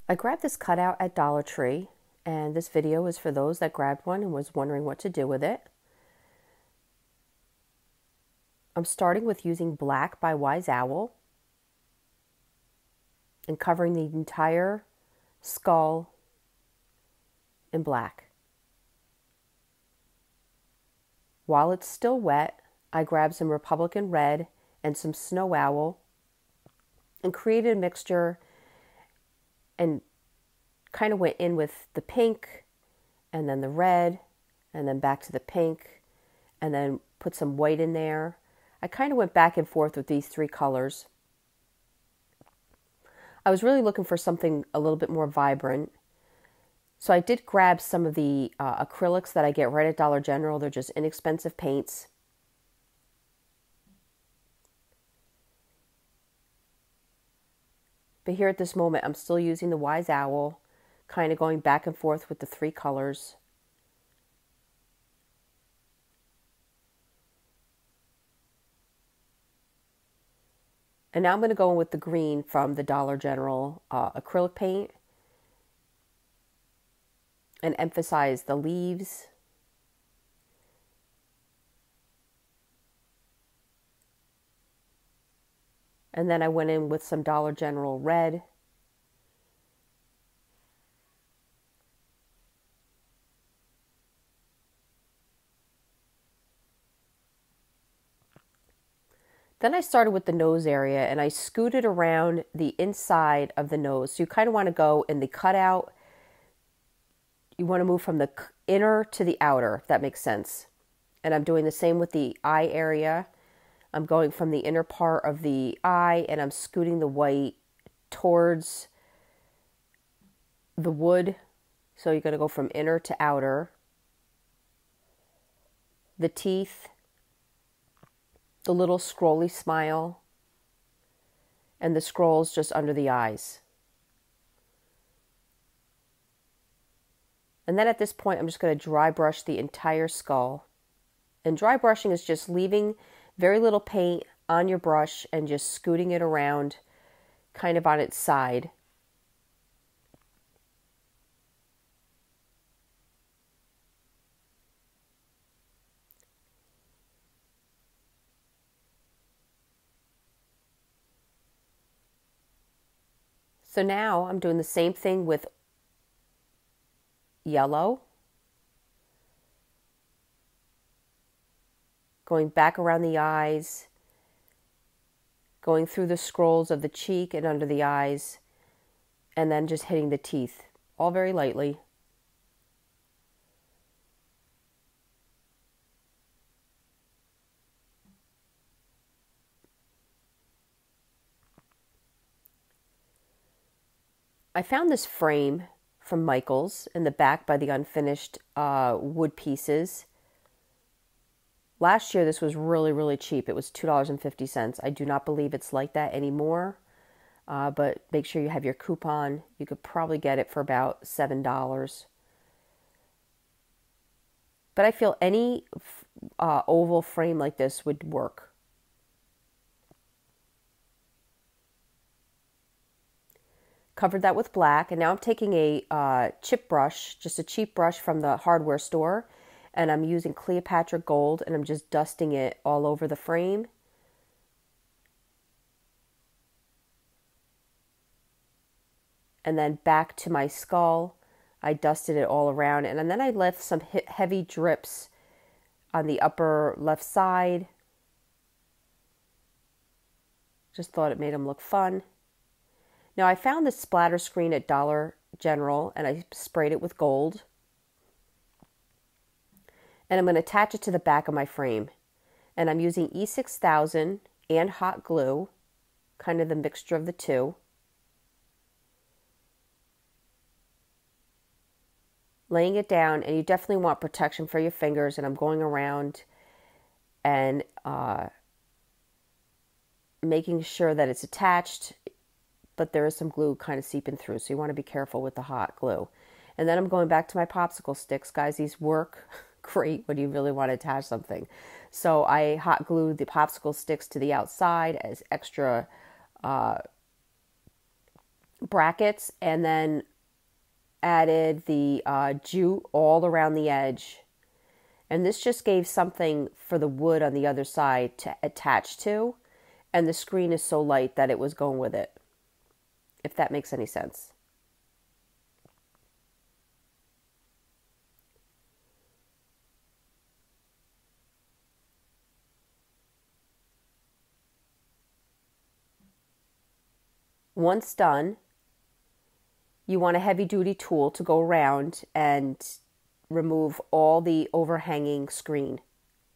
I grabbed this cutout at Dollar Tree, and this video is for those that grabbed one and was wondering what to do with it. I'm starting with using Black by Wise Owl and covering the entire skull in black. While it's still wet, I grabbed some Republican Red and some Snow Owl and created a mixture and kind of went in with the pink and then the red and then back to the pink and then put some white in there. I kind of went back and forth with these three colors. I was really looking for something a little bit more vibrant. So I did grab some of the acrylics that I get right at Dollar General. They're just inexpensive paints. But here at this moment, I'm still using the Wise Owl, kind of going back and forth with the three colors. And now I'm going to go in with the green from the Dollar General acrylic paint and emphasize the leaves. And then I went in with some Dollar General red. Then I started with the nose area and I scooted around the inside of the nose. So you kind of want to go in the cutout. You want to move from the inner to the outer, if that makes sense. And I'm doing the same with the eye area. I'm going from the inner part of the eye and I'm scooting the white towards the wood. So you're going to go from inner to outer. The teeth, the little scrolly smile, and the scrolls just under the eyes. And then at this point, I'm just going to dry brush the entire skull. And dry brushing is just leaving very little paint on your brush and just scooting it around kind of on its side. So now I'm doing the same thing with yellow. Going back around the eyes, going through the scrolls of the cheek and under the eyes, and then just hitting the teeth, all very lightly. I found this frame from Michael's in the back by the unfinished wood pieces. Last year, this was really, really cheap. It was $2.50. I do not believe it's like that anymore, but make sure you have your coupon. You could probably get it for about $7. But I feel any oval frame like this would work. Covered that with black, and now I'm taking a chip brush, just a cheap brush from the hardware store, and I'm using Cleopatra Gold, and I'm just dusting it all over the frame. And then back to my skull, I dusted it all around, and then I left some heavy drips on the upper left side. Just thought it made them look fun. Now I found this splatter screen at Dollar General, and I sprayed it with gold. And I'm going to attach it to the back of my frame. And I'm using E6000 and hot glue, kind of the mixture of the two. Laying it down, and you definitely want protection for your fingers, and I'm going around and making sure that it's attached, but there is some glue kind of seeping through, so you want to be careful with the hot glue. And then I'm going back to my popsicle sticks. Guys, these work great when you really want to attach something. So I hot glued the popsicle sticks to the outside as extra brackets and then added the jute all around the edge. And this just gave something for the wood on the other side to attach to. And the screen is so light that it was going with it, if that makes any sense. Once done, you want a heavy-duty tool to go around and remove all the overhanging screen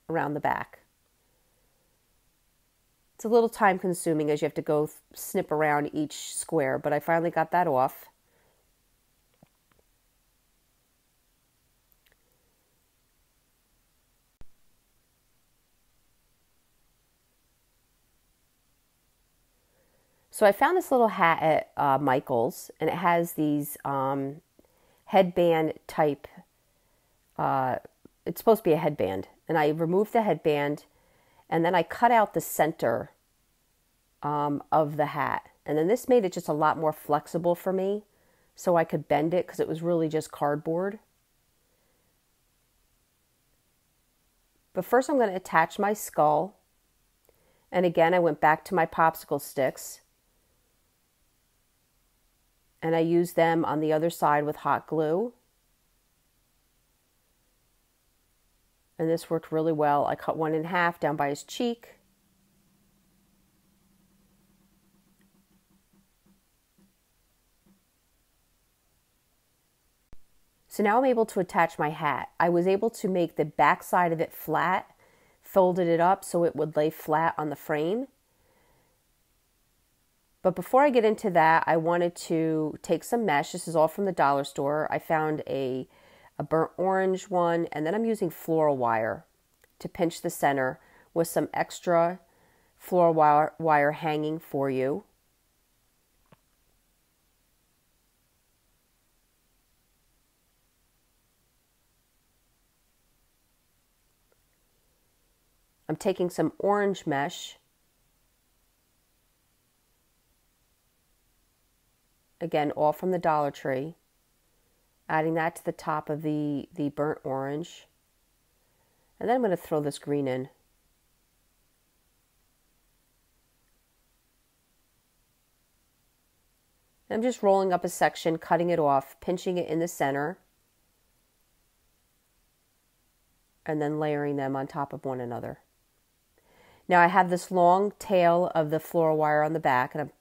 around the back. It's a little time consuming as you have to go snip around each square, but I finally got that off. So I found this little hat at Michael's, and it has these headband type, it's supposed to be a headband. And I removed the headband, and then I cut out the center of the hat. And then this made it just a lot more flexible for me, so I could bend it because it was really just cardboard. But first I'm going to attach my skull. And again, I went back to my popsicle sticks. And I used them on the other side with hot glue. And this worked really well. I cut one in half down by his cheek. So now I'm able to attach my hat. I was able to make the back side of it flat, folded it up so it would lay flat on the frame. But before I get into that, I wanted to take some mesh. This is all from the dollar store. I found a burnt orange one, and then I'm using floral wire to pinch the center with some extra floral wire hanging for you. I'm taking some orange mesh. Again, all from the Dollar Tree. Adding that to the top of the burnt orange. And then I'm going to throw this green in. I'm just rolling up a section, cutting it off, pinching it in the center, and then layering them on top of one another. Now I have this long tail of the floral wire on the back, and I'm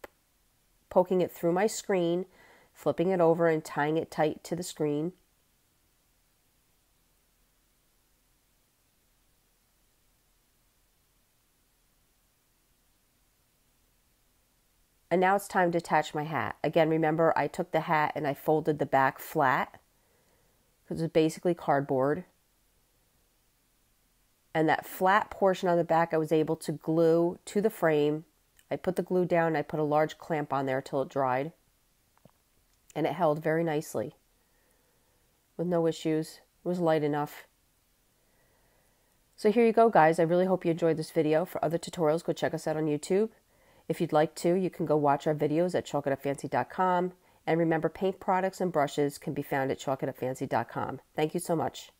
poking it through my screen, flipping it over and tying it tight to the screen. And now it's time to attach my hat. Again, remember I took the hat and I folded the back flat because it's basically cardboard. And that flat portion on the back I was able to glue to the frame. I put the glue down, I put a large clamp on there till it dried. And it held very nicely with no issues. It was light enough. So here you go, guys. I really hope you enjoyed this video. For other tutorials, go check us out on YouTube. If you'd like to, you can go watch our videos at chalkitupfancy.com. And remember, paint products and brushes can be found at chalkitupfancy.com. Thank you so much.